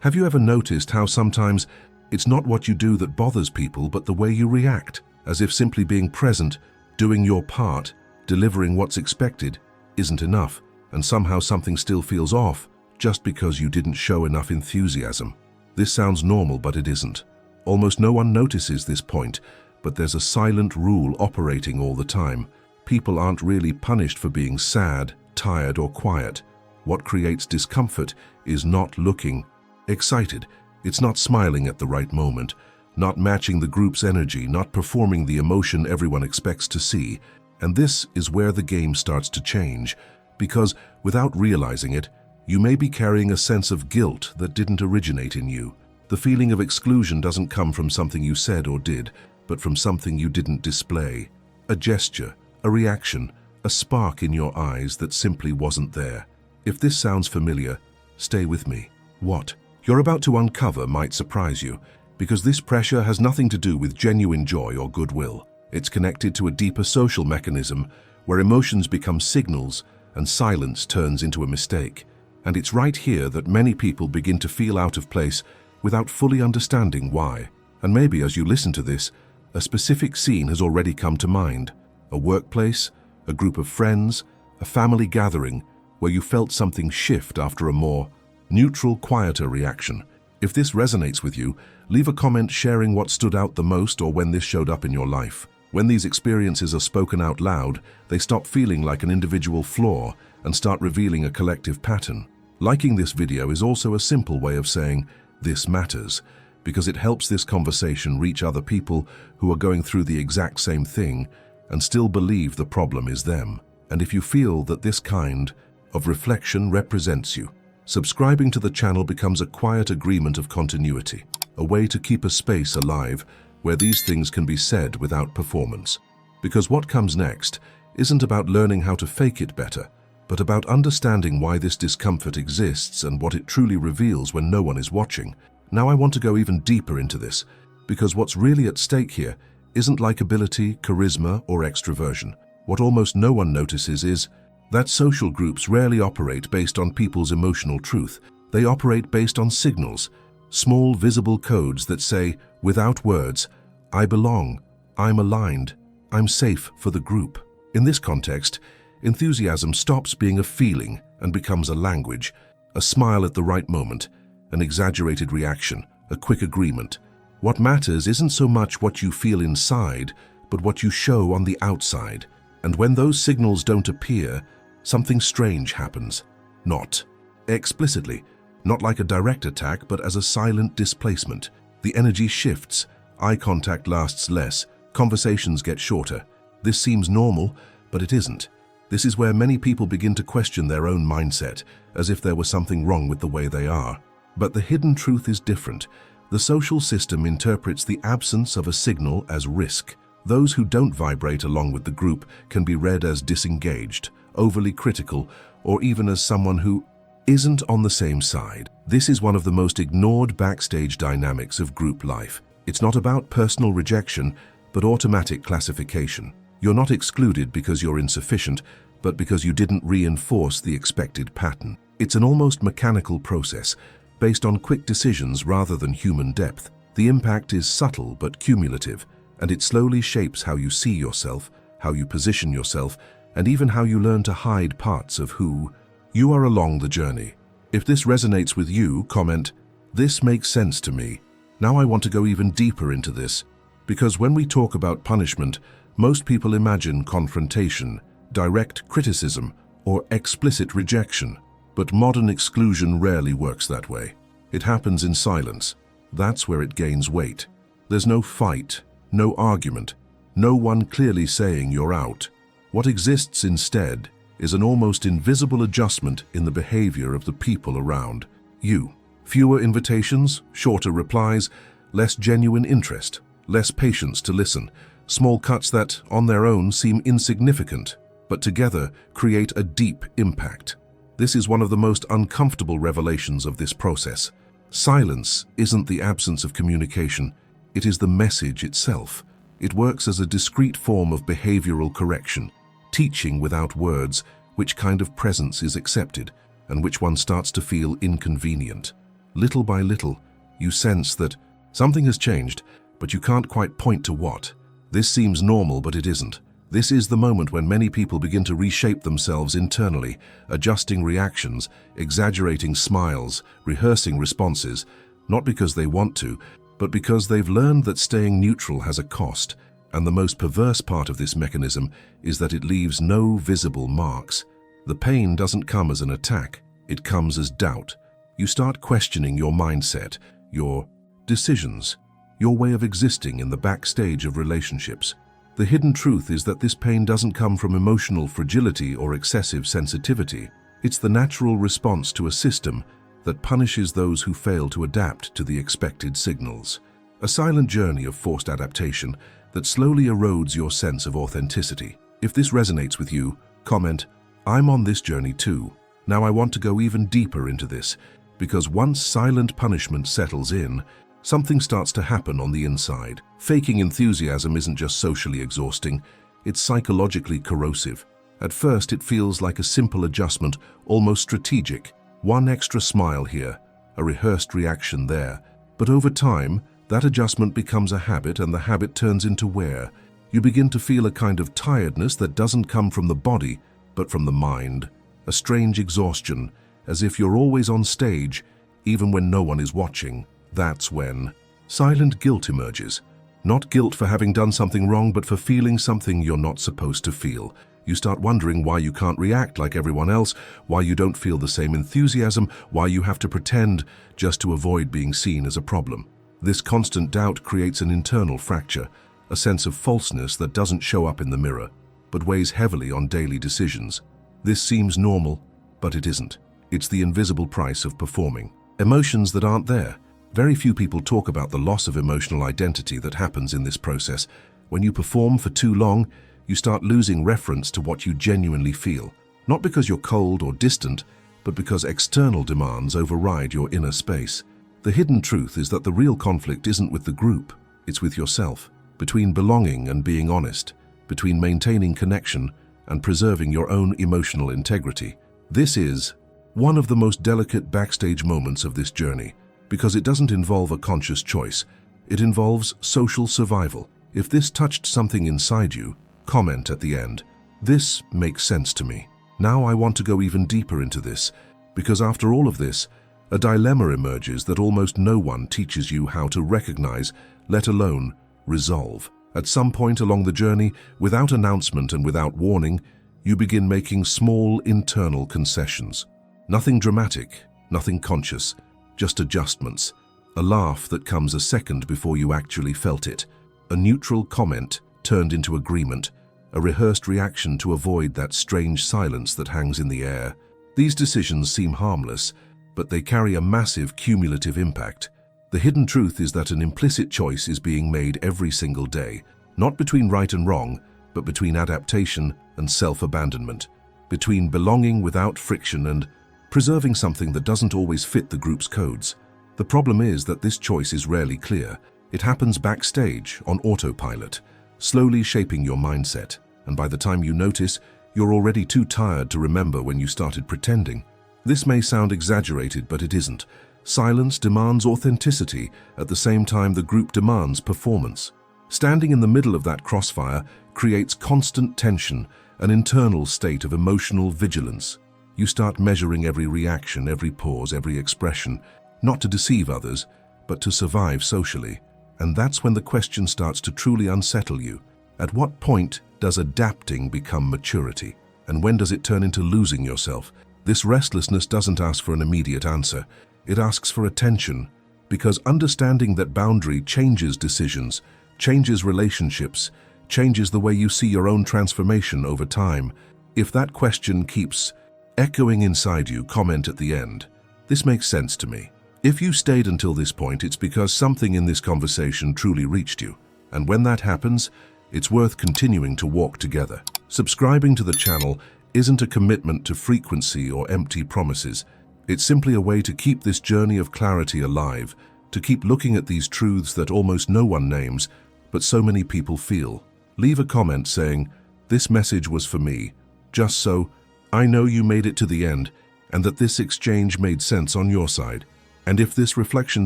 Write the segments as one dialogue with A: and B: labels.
A: Have you ever noticed how sometimes it's not what you do that bothers people, but the way you react, as if simply being present, doing your part, delivering what's expected, isn't enough, and somehow something still feels off just because you didn't show enough enthusiasm? This sounds normal, but it isn't. Almost no one notices this point, but there's a silent rule operating all the time. People aren't really punished for being sad, tired, or quiet. What creates discomfort is not looking excited. It's not smiling at the right moment, not matching the group's energy, not performing the emotion everyone expects to see. And this is where the game starts to change, because without realizing it, you may be carrying a sense of guilt that didn't originate in you. The feeling of exclusion doesn't come from something you said or did, but from something you didn't display. A gesture, a reaction, a spark in your eyes that simply wasn't there. If this sounds familiar, stay with me. What you're about to uncover might surprise you, because this pressure has nothing to do with genuine joy or goodwill. It's connected to a deeper social mechanism where emotions become signals and silence turns into a mistake. And it's right here that many people begin to feel out of place without fully understanding why. And maybe as you listen to this, a specific scene has already come to mind. A workplace, a group of friends, a family gathering where you felt something shift after a more neutral, quieter reaction. If this resonates with you, leave a comment sharing what stood out the most or when this showed up in your life. When these experiences are spoken out loud, they stop feeling like an individual flaw and start revealing a collective pattern. Liking this video is also a simple way of saying, "This matters," because it helps this conversation reach other people who are going through the exact same thing and still believe the problem is them. And if you feel that this kind of reflection represents you, subscribing to the channel becomes a quiet agreement of continuity, a way to keep a space alive where these things can be said without performance. Because what comes next isn't about learning how to fake it better, but about understanding why this discomfort exists and what it truly reveals when no one is watching. Now I want to go even deeper into this, because what's really at stake here isn't likability, charisma, or extroversion. What almost no one notices is that social groups rarely operate based on people's emotional truth. They operate based on signals, small visible codes that say, without words, "I belong, I'm aligned, I'm safe for the group." In this context, enthusiasm stops being a feeling and becomes a language, a smile at the right moment, an exaggerated reaction, a quick agreement. What matters isn't so much what you feel inside, but what you show on the outside. And when those signals don't appear, something strange happens. Not explicitly, not like a direct attack, but as a silent displacement. The energy shifts, eye contact lasts less, conversations get shorter. This seems normal, but it isn't. This is where many people begin to question their own mindset, as if there was something wrong with the way they are. But the hidden truth is different. The social system interprets the absence of a signal as risk. Those who don't vibrate along with the group can be read as disengaged, overly critical, or even as someone who isn't on the same side. This is one of the most ignored backstage dynamics of group life. It's not about personal rejection, but automatic classification. You're not excluded because you're insufficient, but because you didn't reinforce the expected pattern. It's an almost mechanical process, based on quick decisions rather than human depth. The impact is subtle but cumulative, and it slowly shapes how you see yourself, how you position yourself, and even how you learn to hide parts of who you are along the journey. If this resonates with you, comment, "This makes sense to me." Now I want to go even deeper into this, because when we talk about punishment, most people imagine confrontation, direct criticism, or explicit rejection. But modern exclusion rarely works that way. It happens in silence. That's where it gains weight. There's no fight, no argument, no one clearly saying you're out. What exists instead is an almost invisible adjustment in the behavior of the people around you. Fewer invitations, shorter replies, less genuine interest, less patience to listen, small cuts that, on their own, seem insignificant, but together create a deep impact. This is one of the most uncomfortable revelations of this process. Silence isn't the absence of communication, it is the message itself. It works as a discrete form of behavioral correction, teaching without words which kind of presence is accepted and which one starts to feel inconvenient. Little by little, you sense that something has changed, but you can't quite point to what. This seems normal, but it isn't. This is the moment when many people begin to reshape themselves internally, adjusting reactions, exaggerating smiles, rehearsing responses, not because they want to, but because they've learned that staying neutral has a cost. And the most perverse part of this mechanism is that it leaves no visible marks. The pain doesn't come as an attack, it comes as doubt. You start questioning your mindset, your decisions, your way of existing in the backstage of relationships. The hidden truth is that this pain doesn't come from emotional fragility or excessive sensitivity. It's the natural response to a system that punishes those who fail to adapt to the expected signals. A silent journey of forced adaptation that slowly erodes your sense of authenticity. If this resonates with you, comment, "I'm on this journey too." Now I want to go even deeper into this, because once silent punishment settles in, something starts to happen on the inside. Faking enthusiasm isn't just socially exhausting, it's psychologically corrosive. At first it feels like a simple adjustment, almost strategic. One extra smile here, a rehearsed reaction there. But over time, that adjustment becomes a habit, and the habit turns into wear. You begin to feel a kind of tiredness that doesn't come from the body, but from the mind. A strange exhaustion, as if you're always on stage, even when no one is watching. That's when silent guilt emerges. Not guilt for having done something wrong, but for feeling something you're not supposed to feel. You start wondering why you can't react like everyone else, why you don't feel the same enthusiasm, why you have to pretend just to avoid being seen as a problem. This constant doubt creates an internal fracture, a sense of falseness that doesn't show up in the mirror, but weighs heavily on daily decisions. This seems normal, but it isn't. It's the invisible price of performing. Emotions that aren't there. Very few people talk about the loss of emotional identity that happens in this process. When you perform for too long, you start losing reference to what you genuinely feel. Not because you're cold or distant, but because external demands override your inner space. The hidden truth is that the real conflict isn't with the group, it's with yourself. Between belonging and being honest, between maintaining connection and preserving your own emotional integrity. This is one of the most delicate backstage moments of this journey, because it doesn't involve a conscious choice. It involves social survival. If this touched something inside you, comment at the end. This makes sense to me. Now I want to go even deeper into this, because after all of this, a dilemma emerges that almost no one teaches you how to recognize, let alone resolve. At some point along the journey, without announcement and without warning, you begin making small internal concessions. Nothing dramatic, nothing conscious, just adjustments. A laugh that comes a second before you actually felt it. A neutral comment turned into agreement. A rehearsed reaction to avoid that strange silence that hangs in the air. These decisions seem harmless, but they carry a massive cumulative impact. The hidden truth is that an implicit choice is being made every single day, not between right and wrong, but between adaptation and self-abandonment, between belonging without friction and preserving something that doesn't always fit the group's codes. The problem is that this choice is rarely clear. It happens backstage, on autopilot, slowly shaping your mindset, and by the time you notice, you're already too tired to remember when you started pretending. This may sound exaggerated, but it isn't. Silence demands authenticity, at the same time the group demands performance. Standing in the middle of that crossfire creates constant tension, an internal state of emotional vigilance. You start measuring every reaction, every pause, every expression, not to deceive others, but to survive socially. And that's when the question starts to truly unsettle you. At what point does adapting become maturity? And when does it turn into losing yourself? This restlessness doesn't ask for an immediate answer. It asks for attention, because understanding that boundary changes decisions, changes relationships, changes the way you see your own transformation over time. If that question keeps echoing inside you, comment at the end. This makes sense to me. If you stayed until this point, it's because something in this conversation truly reached you. And when that happens, it's worth continuing to walk together. Subscribing to the channel isn't a commitment to frequency or empty promises. It's simply a way to keep this journey of clarity alive, to keep looking at these truths that almost no one names, but so many people feel. Leave a comment saying, "This message was for me," just so I know you made it to the end and that this exchange made sense on your side. And if this reflection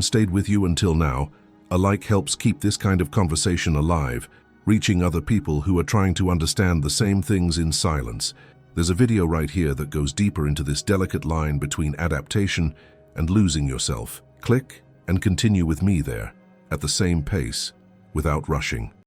A: stayed with you until now, a like helps keep this kind of conversation alive, reaching other people who are trying to understand the same things in silence. There's a video right here that goes deeper into this delicate line between adaptation and losing yourself. Click and continue with me there, at the same pace, without rushing.